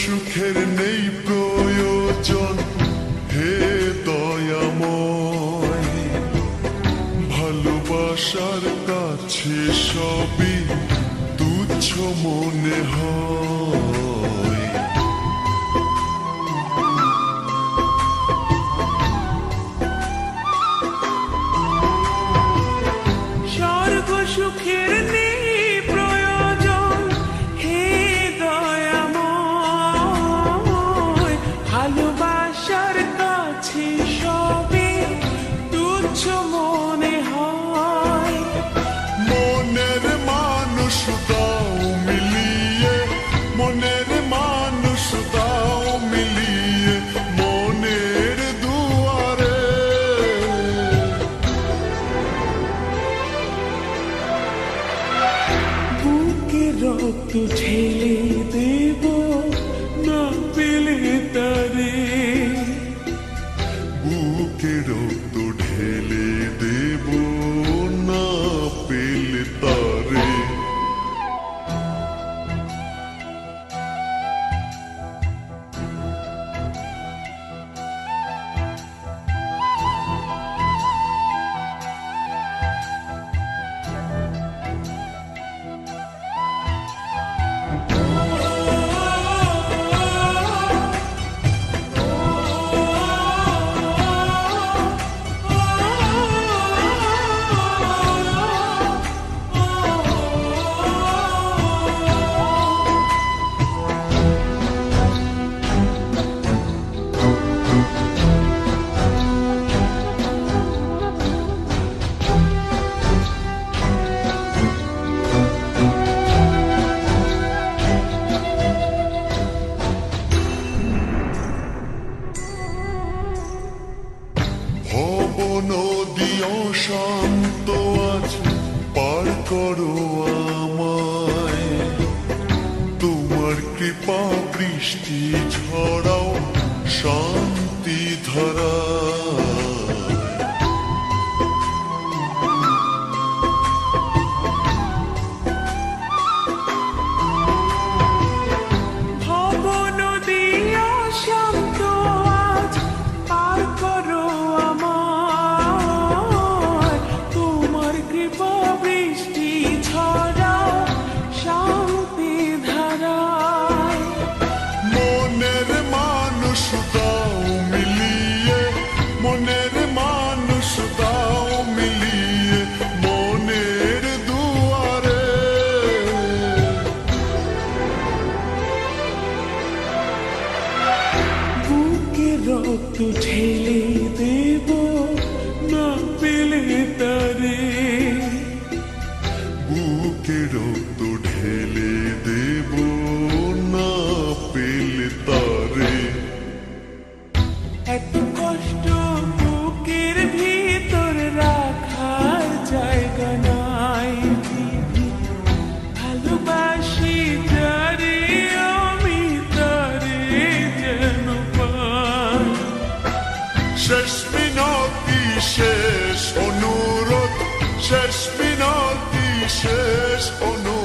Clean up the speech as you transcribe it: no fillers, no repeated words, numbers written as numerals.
সুখের নেই প্রয়োজন, হে দয়াময়। ভালোবাসার কাছে সবই তুচ্ছ মনে হয়। স্বর্গ সুখের নেই প্রয়োজন, হে দয়াময়। ভালোবাসার কাছে সবই তুচ্ছ মনে হয়। মনের মানুষ দাও মিলিয়ে, মনের মানুষ দাও মিলিয়ে, মনের দুয়ারে। বুকে রক্ত ঢেলে দেব না পেলে তারে। বুকে রক্ত ঢেলে দেব না পেলে তারে। ভব নদী অশান্ত আজ পার করো আমায়। তোমার কৃপা বৃষ্টি ঝরাও শান্তি ধারা। ভব নদী অশান্ত আজ পার করো আমায়। তোমার কৃপা বৃষ্টি ঝরাও শান্তি ধারায়। মনের মানুষ দাও মিলিয়ে, মনের মানুষ দাও মিলিয়ে, মনের দুয়ারে। বুকে রক্ত ঢেলে দেব না পেলে তারে। বুকে রক্ত ঢেলে দেব না পেলে তারে। এত কষ্ট বুকের ভিতর রাখার জায়গা নাই। ভালোবাসি যারে আমি তারে যেন পাই। শেষ মিনতি শেষ অনুরোধ, শেষ মিনতি শেষ অনুরোধ।